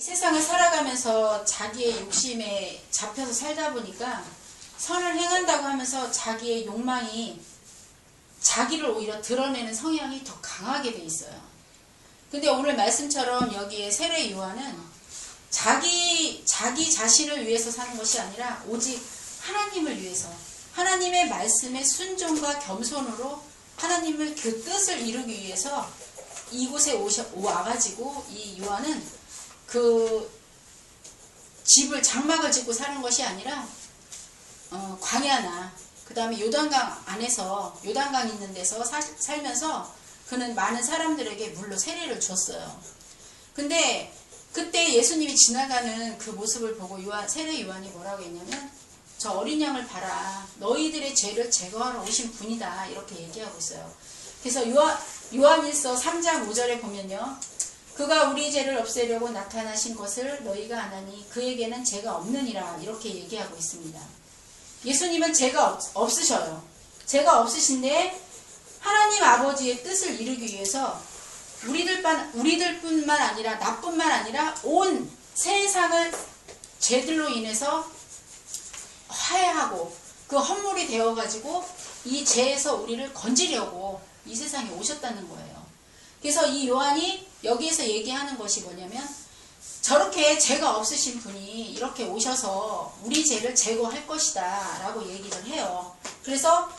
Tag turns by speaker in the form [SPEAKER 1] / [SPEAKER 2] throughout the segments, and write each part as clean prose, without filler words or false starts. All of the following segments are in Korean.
[SPEAKER 1] 세상을 살아가면서 자기의 욕심에 잡혀서 살다 보니까 선을 행한다고 하면서 자기의 욕망이 자기를 오히려 드러내는 성향이 더 강하게 돼 있어요. 근데 오늘 말씀처럼 여기에 세례 요한은 자기 자신을 위해서 사는 것이 아니라 오직 하나님을 위해서, 하나님의 말씀에 순종과 겸손으로 하나님의 그 뜻을 이루기 위해서 이곳에 와가지고 이 요한은 그 집을 장막을 짓고 사는 것이 아니라 광야나 그 다음에 요단강 안에서, 요단강 있는 데서 살면서 그는 많은 사람들에게 물로 세례를 줬어요. 근데 그때 예수님이 지나가는 그 모습을 보고 세례 요한이 뭐라고 했냐면, 저 어린 양을 봐라, 너희들의 죄를 제거하러 오신 분이다, 이렇게 얘기하고 있어요. 그래서 요한일서 3장 5절에 보면요, 그가 우리 죄를 없애려고 나타나신 것을 너희가 아나니 그에게는 죄가 없느니라, 이렇게 얘기하고 있습니다. 예수님은 죄가 없으셔요. 죄가 없으신데 하나님 아버지의 뜻을 이루기 위해서 우리들뿐만 아니라 나뿐만 아니라 온 세상을 죄들로 인해서 화해하고 그 헌물이 되어가지고 이 죄에서 우리를 건지려고 이 세상에 오셨다는 거예요. 그래서 이 요한이 여기에서 얘기하는 것이 뭐냐면, 저렇게 죄가 없으신 분이 이렇게 오셔서 우리 죄를 제거할 것이다 라고 얘기를 해요. 그래서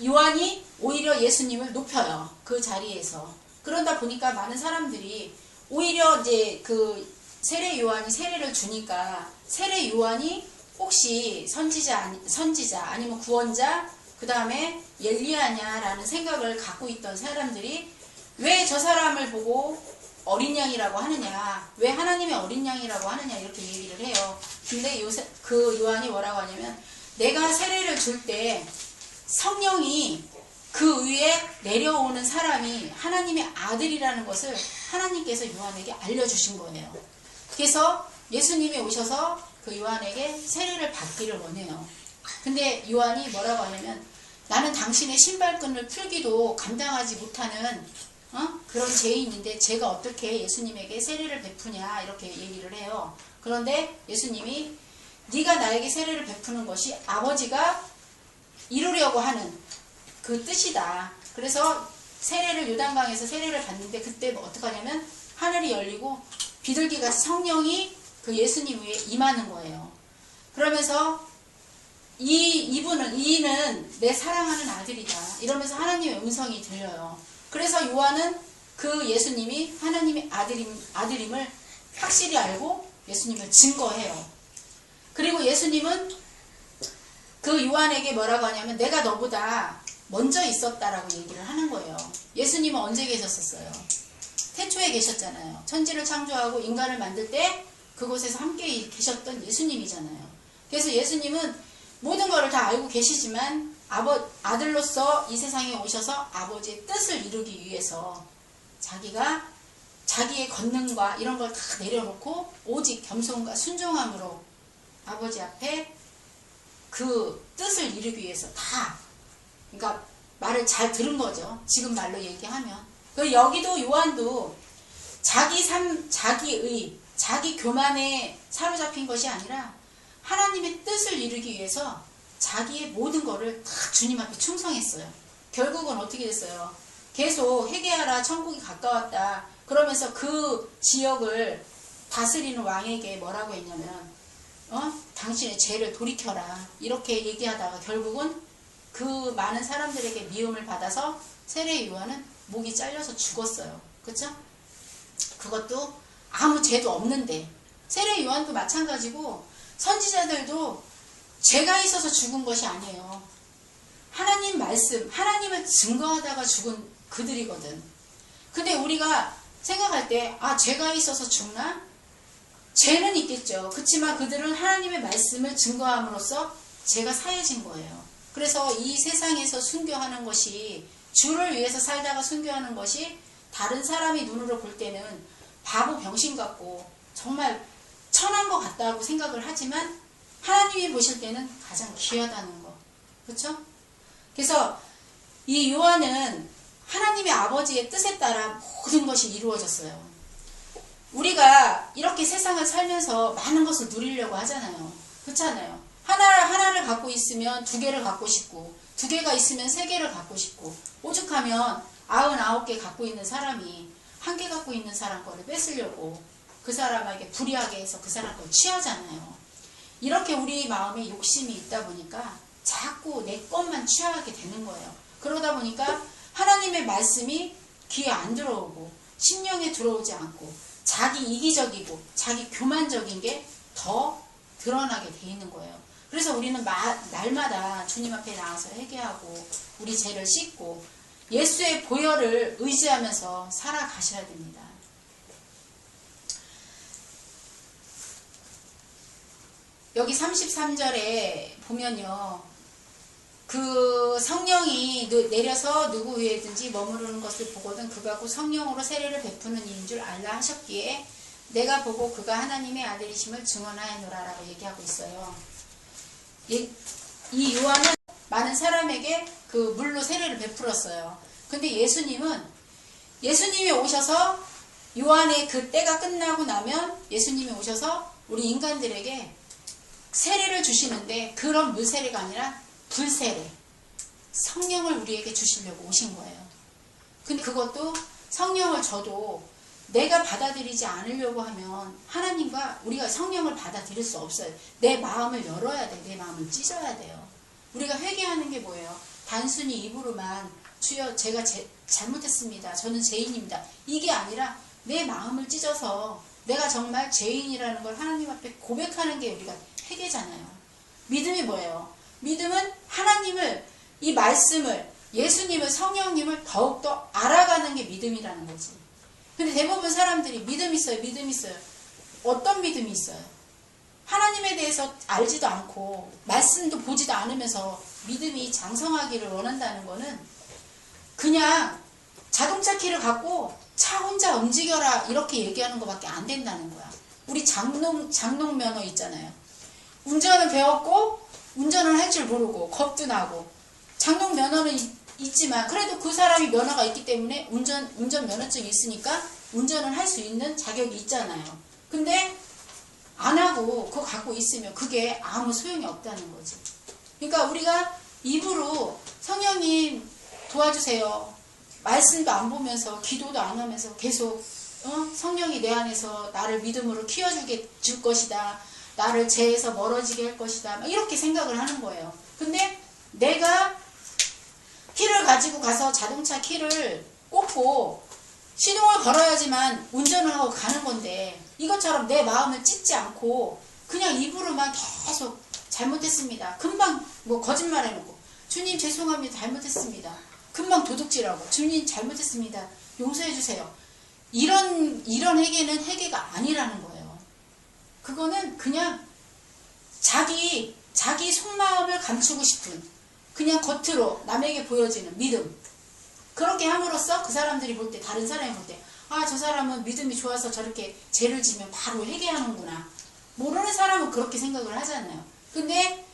[SPEAKER 1] 요한이 오히려 예수님을 높여요, 그 자리에서. 그러다 보니까 많은 사람들이 오히려 이제 그 세례 요한이 세례를 주니까 세례 요한이 혹시 선지자 아니면 구원자, 그 다음에 엘리야냐라는 생각을 갖고 있던 사람들이 왜 저 사람을 보고 어린 양이라고 하느냐, 왜 하나님의 어린 양이라고 하느냐, 이렇게 얘기를 해요. 근데 그 요한이 뭐라고 하냐면, 내가 세례를 줄 때 성령이 그 위에 내려오는 사람이 하나님의 아들이라는 것을 하나님께서 요한에게 알려주신 거예요. 그래서 예수님이 오셔서 그 요한에게 세례를 받기를 원해요. 근데 요한이 뭐라고 하냐면, 나는 당신의 신발끈을 풀기도 감당하지 못하는 그런 죄인인데 제가 어떻게 예수님에게 세례를 베푸냐, 이렇게 얘기를 해요. 그런데 예수님이 네가 나에게 세례를 베푸는 것이 아버지가 이루려고 하는 그 뜻이다. 그래서 세례를 요단강에서 세례를 받는데 그때 어떻게 하냐면 하늘이 열리고 비둘기같이 성령이 그 예수님 위에 임하는 거예요. 그러면서 이는 내 사랑하는 아들이다, 이러면서 하나님의 음성이 들려요. 그래서 요한은 그 예수님이 하나님의 아들임을 확실히 알고 예수님을 증거해요. 그리고 예수님은 그 요한에게 뭐라고 하냐면, 내가 너보다 먼저 있었다라고 얘기를 하는 거예요. 예수님은 언제 계셨었어요? 태초에 계셨잖아요. 천지를 창조하고 인간을 만들 때 그곳에서 함께 계셨던 예수님이잖아요. 그래서 예수님은 모든 것을 다 알고 계시지만 아들로서 이 세상에 오셔서 아버지의 뜻을 이루기 위해서 자기가 자기의 권능과 이런 걸 다 내려놓고 오직 겸손과 순종함으로 아버지 앞에 그 뜻을 이루기 위해서 다, 그러니까 말을 잘 들은 거죠. 지금 말로 얘기하면. 그리고 여기도 요한도 자기 삶, 자기 교만에 사로잡힌 것이 아니라 하나님의 뜻을 이루기 위해서 자기의 모든 거를 다 주님 앞에 충성했어요. 결국은 어떻게 됐어요? 계속 회개하라, 천국이 가까웠다, 그러면서 그 지역을 다스리는 왕에게 뭐라고 했냐면, 당신의 죄를 돌이켜라, 이렇게 얘기하다가 결국은 그 많은 사람들에게 미움을 받아서 세례 요한은 목이 잘려서 죽었어요. 그쵸? 그것도 아무 죄도 없는데. 세례 요한도 마찬가지고 선지자들도 죄가 있어서 죽은 것이 아니에요. 하나님 말씀, 하나님을 증거하다가 죽은 그들이거든. 근데 우리가 생각할 때, 죄가 있어서 죽나? 죄는 있겠죠. 그렇지만 그들은 하나님의 말씀을 증거함으로써 죄가 사해진 거예요. 그래서 이 세상에서 순교하는 것이, 주를 위해서 살다가 순교하는 것이 다른 사람이 눈으로 볼 때는 바보 병신 같고 정말 천한 것 같다고 생각을 하지만 하나님이 보실 때는 가장 귀하다는 거. 그렇죠? 그래서 이 요한은 하나님의 아버지의 뜻에 따라 모든 것이 이루어졌어요. 우리가 이렇게 세상을 살면서 많은 것을 누리려고 하잖아요. 그렇잖아요. 하나를 갖고 있으면 두 개를 갖고 싶고, 두 개가 있으면 세 개를 갖고 싶고, 오죽하면 99개 갖고 있는 사람이 한 개 갖고 있는 사람 거를 뺏으려고 그 사람에게 불이하게 해서 그 사람 걸 취하잖아요. 이렇게 우리 마음에 욕심이 있다 보니까 자꾸 내 것만 취하게 되는 거예요. 그러다 보니까 하나님의 말씀이 귀에 안 들어오고 심령에 들어오지 않고 자기 이기적이고 자기 교만적인 게 더 드러나게 돼 있는 거예요. 그래서 우리는 날마다 주님 앞에 나와서 회개하고 우리 죄를 씻고 예수의 보혈을 의지하면서 살아가셔야 됩니다. 여기 33절에 보면요, 그 성령이 내려서 누구 위에든지 머무르는 것을 보거든 그가 곧 성령으로 세례를 베푸는 이인 줄 알라 하셨기에 내가 보고 그가 하나님의 아들이심을 증언하였노라 라고 얘기하고 있어요. 이 요한은 많은 사람에게 그 물로 세례를 베풀었어요. 근데 예수님이 오셔서 요한의 그 때가 끝나고 나면 예수님이 오셔서 우리 인간들에게 세례를 주시는데 그런 물세례가 아니라 불세례, 성령을 우리에게 주시려고 오신 거예요. 근데 그것도 성령을 저도 내가 받아들이지 않으려고 하면 하나님과 우리가 성령을 받아들일 수 없어요. 내 마음을 열어야 돼. 내 마음을 찢어야 돼요. 우리가 회개하는 게 뭐예요? 단순히 입으로만 주여 제가 잘못했습니다. 저는 죄인입니다. 이게 아니라 내 마음을 찢어서 내가 정말 죄인이라는 걸 하나님 앞에 고백하는 게 우리가 회개잖아요. 믿음이 뭐예요? 믿음은 하나님을, 이 말씀을, 예수님을, 성령님을 더욱더 알아가는 게 믿음이라는 거지. 근데 대부분 사람들이 믿음 있어요. 어떤 믿음이 있어요? 하나님에 대해서 알지도 않고 말씀도 보지도 않으면서 믿음이 장성하기를 원한다는 거는 그냥 자동차 키를 갖고 차 혼자 움직여라 이렇게 얘기하는 것밖에 안 된다는 거야. 우리 장롱 면허 있잖아요. 운전을 배웠고 운전을 할 줄 모르고 겁도 나고 장롱 면허는 있지만 그래도 그 사람이 면허가 있기 때문에 운전 면허증이 있으니까 운전을 할 수 있는 자격이 있잖아요. 근데 안 하고 그거 갖고 있으면 그게 아무 소용이 없다는 거지. 그러니까 우리가 입으로 성령님 도와주세요. 말씀도 안 보면서 기도도 안 하면서 계속 성령이 내 안에서 나를 믿음으로 키워줄 것이다. 나를 죄에서 멀어지게 할 것이다. 이렇게 생각을 하는 거예요. 근데 내가 키를 가지고 가서 자동차 키를 꽂고 시동을 걸어야지만 운전을 하고 가는 건데 이것처럼 내 마음을 찢지 않고 그냥 입으로만 계속 잘못했습니다. 금방 거짓말 해놓고 주님 죄송합니다. 잘못했습니다. 금방 도둑질하고 주님 잘못했습니다. 용서해 주세요. 이런 회개는 회개가 아니라는 거예요. 그거는 그냥 자기 속마음을 감추고 싶은 그냥 겉으로 남에게 보여지는 믿음. 그렇게 함으로써 그 사람들이 볼 때, 다른 사람이 볼 때, 아, 저 사람은 믿음이 좋아서 저렇게 죄를 지면 바로 회개하는구나. 모르는 사람은 그렇게 생각을 하잖아요. 근데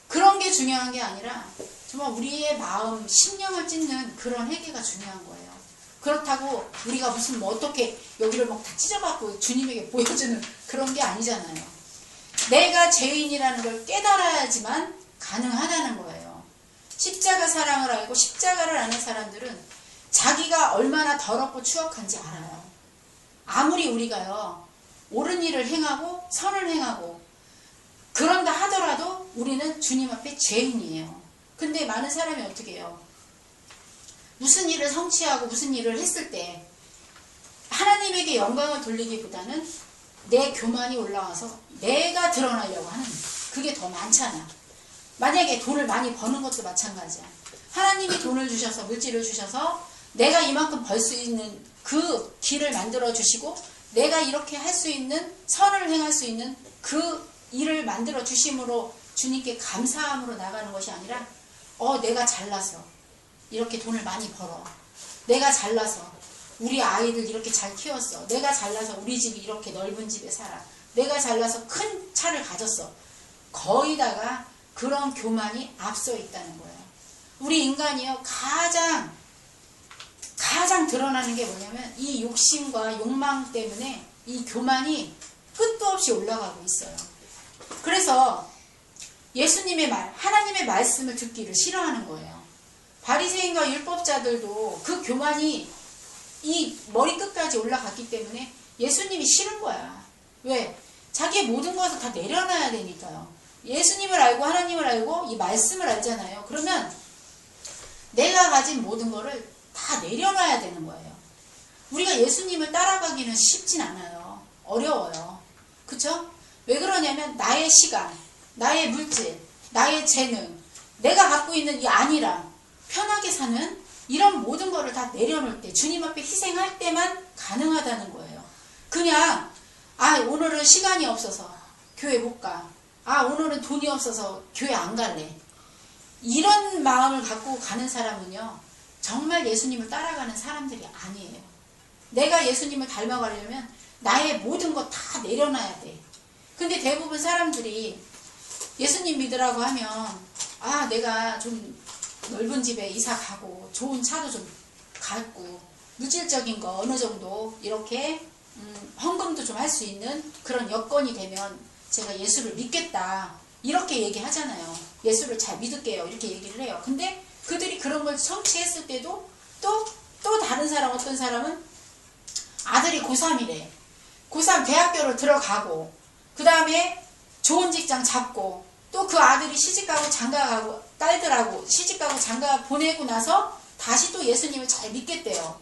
[SPEAKER 1] 그런 게 중요한 게 아니라 정말 우리의 마음, 심령을 찢는 그런 회개가 중요한 거예요. 그렇다고 우리가 무슨 어떻게 여기를 다 찢어갖고 주님에게 보여주는 그런 게 아니잖아요. 내가 죄인이라는 걸 깨달아야지만 가능하다는 거예요. 십자가 사랑을 알고 십자가를 아는 사람들은 자기가 얼마나 더럽고 추악한지 알아요. 아무리 우리가요, 옳은 일을 행하고 선을 행하고 그런다 하더라도 우리는 주님 앞에 죄인이에요. 근데 많은 사람이 어떻게 해요? 무슨 일을 성취하고 무슨 일을 했을 때 하나님에게 영광을 돌리기보다는 내 교만이 올라와서 내가 드러나려고 하는 그게 더 많잖아. 만약에 돈을 많이 버는 것도 마찬가지야. 하나님이 돈을 주셔서 물질을 주셔서 내가 이만큼 벌 수 있는 그 길을 만들어 주시고 내가 이렇게 할 수 있는 선을 행할 수 있는 그 일을 만들어 주심으로 주님께 감사함으로 나가는 것이 아니라 내가 잘나서 이렇게 돈을 많이 벌어. 내가 잘나서 우리 아이들 이렇게 잘 키웠어. 내가 잘나서 우리 집이 이렇게 넓은 집에 살아. 내가 잘나서 큰 차를 가졌어. 거의다가 그런 교만이 앞서 있다는 거예요. 우리 인간이요, 가장 드러나는 게 뭐냐면 이 욕심과 욕망 때문에 이 교만이 끝도 없이 올라가고 있어요. 그래서 예수님의 말, 하나님의 말씀을 듣기를 싫어하는 거예요. 바리새인과 율법자들도 그 교만이 이 머리끝까지 올라갔기 때문에 예수님이 싫은 거야. 왜? 자기의 모든 것을 다 내려놔야 되니까요. 예수님을 알고 하나님을 알고 이 말씀을 알잖아요. 그러면 내가 가진 모든 거를 다 내려놔야 되는 거예요. 우리가 예수님을 따라가기는 쉽진 않아요. 어려워요. 그쵸? 왜 그러냐면 나의 시간, 나의 물질, 나의 재능, 내가 갖고 있는 이 안이랑 편하게 사는 이런 모든 거를 다 내려놓을 때, 주님 앞에 희생할 때만 가능하다는 거예요. 그냥 오늘은 시간이 없어서 교회 못 가. 오늘은 돈이 없어서 교회 안 갈래. 이런 마음을 갖고 가는 사람은요, 정말 예수님을 따라가는 사람들이 아니에요. 내가 예수님을 닮아가려면 나의 모든 거 다 내려놔야 돼. 근데 대부분 사람들이 예수님 믿으라고 하면 내가 좀 넓은 집에 이사 가고 좋은 차도 좀 갖고 물질적인 거 어느 정도 이렇게 헌금도 좀 할 수 있는 그런 여건이 되면 제가 예수를 믿겠다 이렇게 얘기하잖아요. 예수를 잘 믿을게요 이렇게 얘기를 해요. 근데 그들이 그런 걸 성취했을 때도 또 다른 사람, 어떤 사람은 아들이 고3이래. 고3 대학교를 들어가고 그 다음에 좋은 직장 잡고 또 그 아들이 시집가고 장가가고 딸들하고 시집가고 장가 보내고 나서 다시 또 예수님을 잘 믿겠대요.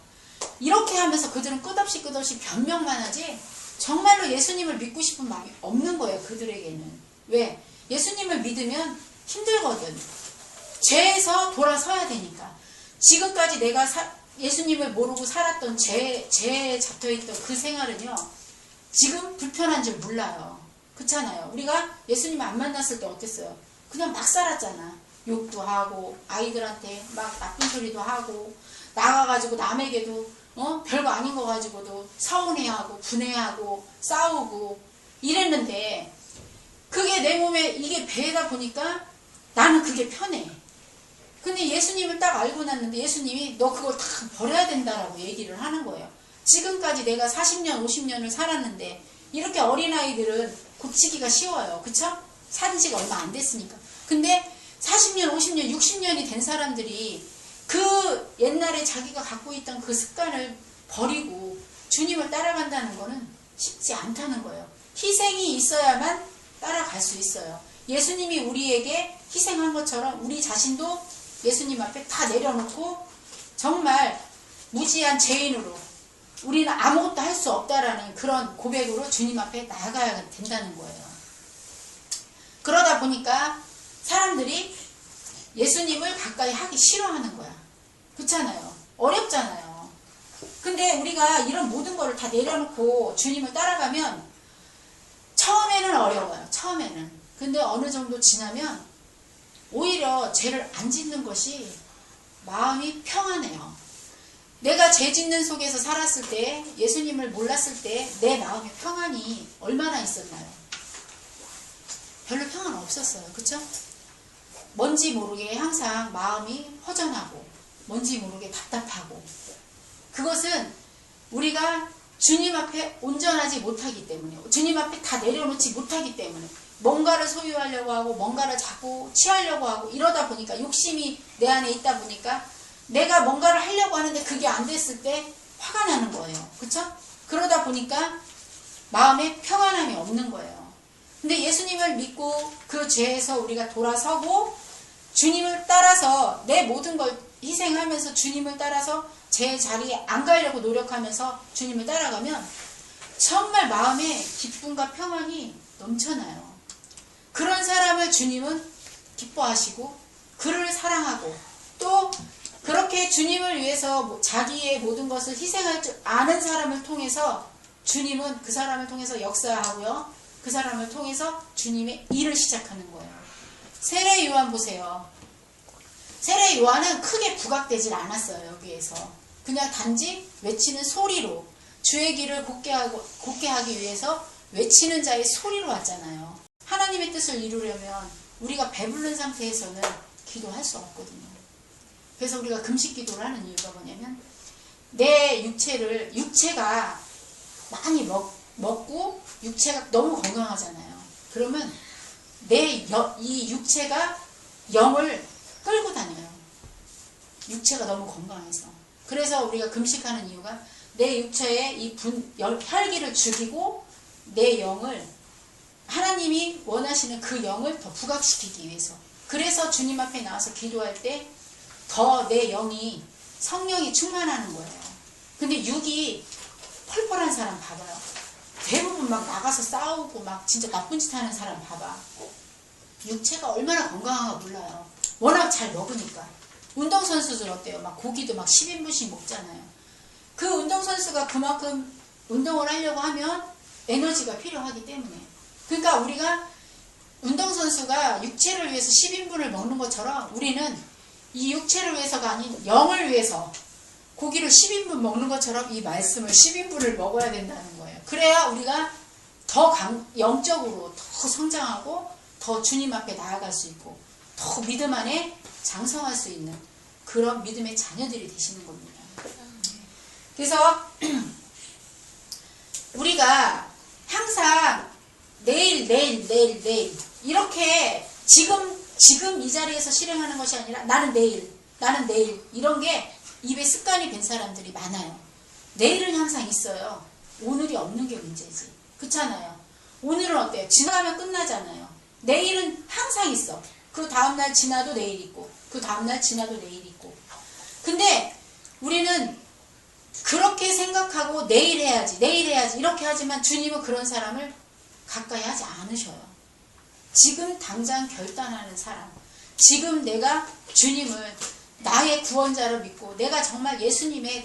[SPEAKER 1] 이렇게 하면서 그들은 끝없이 변명만 하지 정말로 예수님을 믿고 싶은 마음이 없는 거예요. 그들에게는. 왜? 예수님을 믿으면 힘들거든. 죄에서 돌아서야 되니까. 지금까지 내가 예수님을 모르고 살았던 죄에 잡혀있던 그 생활은요, 지금 불편한 줄 몰라요. 그렇잖아요. 우리가 예수님 안 만났을 때 어땠어요? 그냥 막 살았잖아. 욕도 하고 아이들한테 막 나쁜 소리도 하고 나가가지고 남에게도 별거 아닌 거 가지고도 서운해하고 분해하고 싸우고 이랬는데 그게 내 몸에 이게 배다 보니까 나는 그게 편해. 근데 예수님을 딱 알고 났는데 예수님이 너 그걸 다 버려야 된다라고 얘기를 하는 거예요. 지금까지 내가 40년 50년을 살았는데 이렇게 어린아이들은 고치기가 쉬워요. 그쵸? 산 지가 얼마 안 됐으니까. 근데 40년 50년 60년이 된 사람들이 그 옛날에 자기가 갖고 있던 그 습관을 버리고 주님을 따라간다는 거는 쉽지 않다는 거예요. 희생이 있어야만 따라갈 수 있어요. 예수님이 우리에게 희생한 것처럼 우리 자신도 예수님 앞에 다 내려놓고 정말 무지한 죄인으로 우리는 아무것도 할 수 없다라는 그런 고백으로 주님 앞에 나아가야 된다는 거예요. 그러다 보니까 사람들이 예수님을 가까이 하기 싫어하는 거야. 그렇잖아요. 어렵잖아요. 근데 우리가 이런 모든 거를 다 내려놓고 주님을 따라가면 처음에는 어려워요. 처음에는. 근데 어느 정도 지나면 오히려 죄를 안 짓는 것이 마음이 평안해요. 내가 죄 짓는 속에서 살았을 때, 예수님을 몰랐을 때 내 마음의 평안이 얼마나 있었나요? 별로 평안 없었어요. 그쵸? 뭔지 모르게 항상 마음이 허전하고 뭔지 모르게 답답하고 그것은 우리가 주님 앞에 온전하지 못하기 때문에 주님 앞에 다 내려놓지 못하기 때문에 뭔가를 소유하려고 하고 뭔가를 자꾸 취하려고 하고 이러다 보니까 욕심이 내 안에 있다 보니까 내가 뭔가를 하려고 하는데 그게 안 됐을 때 화가 나는 거예요. 그쵸? 그러다 보니까 마음에 평안함이 없는 거예요. 근데 예수님을 믿고 그 죄에서 우리가 돌아서고 주님을 따라서 내 모든 걸 희생하면서 주님을 따라서 제 자리에 안 가려고 노력하면서 주님을 따라가면 정말 마음에 기쁨과 평안이 넘쳐나요. 그런 사람을 주님은 기뻐하시고 그를 사랑하고 또 그렇게 주님을 위해서 자기의 모든 것을 희생할 줄 아는 사람을 통해서 주님은 그 사람을 통해서 역사하고요. 그 사람을 통해서 주님의 일을 시작하는 거예요. 세례 요한 보세요. 세례 요한은 크게 부각되질 않았어요. 여기에서. 그냥 단지 외치는 소리로 주의 길을 곧게 하기 위해서 외치는 자의 소리로 왔잖아요. 하나님의 뜻을 이루려면 우리가 배부른 상태에서는 기도할 수 없거든요. 그래서 우리가 금식 기도를 하는 이유가 뭐냐면 내 육체가 많이 먹고 육체가 너무 건강하잖아요. 그러면 이 육체가 영을 끌고 다녀요. 육체가 너무 건강해서. 그래서 우리가 금식하는 이유가 내 육체에 이 혈기를 죽이고 내 영을 하나님이 원하시는 그 영을 더 부각시키기 위해서. 그래서 주님 앞에 나와서 기도할 때 더 내 영이 성령이 충만하는 거예요. 근데 육이 펄펄한 사람 봐봐요. 대부분 막 나가서 싸우고 막 진짜 나쁜 짓 하는 사람 봐봐. 육체가 얼마나 건강한가 몰라요. 워낙 잘 먹으니까. 운동선수들 어때요? 막 고기도 막 10인분씩 먹잖아요. 그 운동선수가 그만큼 운동을 하려고 하면 에너지가 필요하기 때문에. 그러니까 우리가 운동선수가 육체를 위해서 10인분을 먹는 것처럼 우리는 이 육체를 위해서가 아닌 영을 위해서 고기를 10인분 먹는 것처럼 이 말씀을 10인분을 먹어야 된다는 거예요. 그래야 우리가 더 영적으로 더 성장하고 더 주님 앞에 나아갈 수 있고 더 믿음 안에 장성할 수 있는 그런 믿음의 자녀들이 되시는 겁니다. 그래서 우리가 항상 내일 이렇게 지금 이 자리에서 실행하는 것이 아니라 나는 내일 이런 게 입에 습관이 된 사람들이 많아요. 내일은 항상 있어요. 오늘이 없는 게 문제지. 그렇잖아요. 오늘은 어때요? 지나가면 끝나잖아요. 내일은 항상 있어. 그 다음날 지나도 내일 있고 그 다음날 지나도 내일 있고. 근데 우리는 그렇게 생각하고 내일 해야지 이렇게 하지만 주님은 그런 사람을 가까이 하지 않으셔요. 지금 당장 결단하는 사람, 지금 내가 주님을 나의 구원자로 믿고 내가 정말 예수님을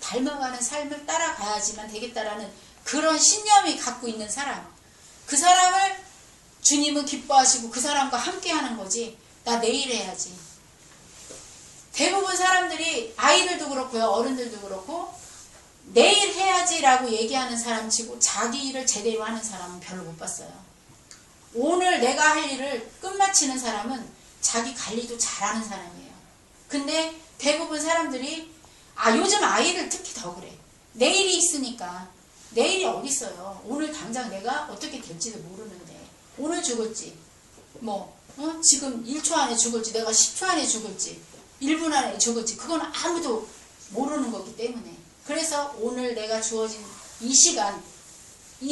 [SPEAKER 1] 닮아가는 삶을 따라가야지만 되겠다라는 그런 신념이 갖고 있는 사람, 그 사람을 주님은 기뻐하시고 그 사람과 함께 하는 거지. 나 내일 해야지. 대부분 사람들이 아이들도 그렇고요, 어른들도 그렇고 내일 해야지라고 얘기하는 사람 치고 자기 일을 제대로 하는 사람은 별로 못 봤어요. 오늘 내가 할 일을 끝마치는 사람은 자기 관리도 잘하는 사람이에요. 근데 대부분 사람들이 요즘 아이들 특히 더 그래. 내일이 있으니까. 내일이 어디 있어요. 오늘 당장 내가 어떻게 될지도 모르는데 오늘 죽을지 지금 1초 안에 죽을지 내가 10초 안에 죽을지 1분 안에 죽을지 그건 아무도 모르는 거기 때문에. 그래서 오늘 내가 주어진 이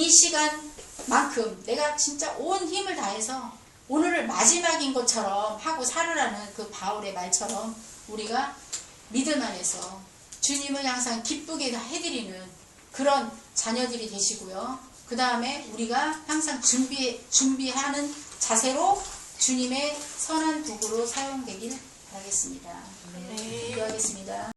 [SPEAKER 1] 시간만큼 내가 진짜 온 힘을 다해서 오늘을 마지막인 것처럼 하고 살으라는 그 바울의 말처럼 우리가 믿음 안에서 주님을 항상 기쁘게 해드리는 그런 자녀들이 되시고요. 그 다음에 우리가 항상 준비하는 자세로 주님의 선한 도구로 사용되길 바라겠습니다. 네, 기도하겠습니다.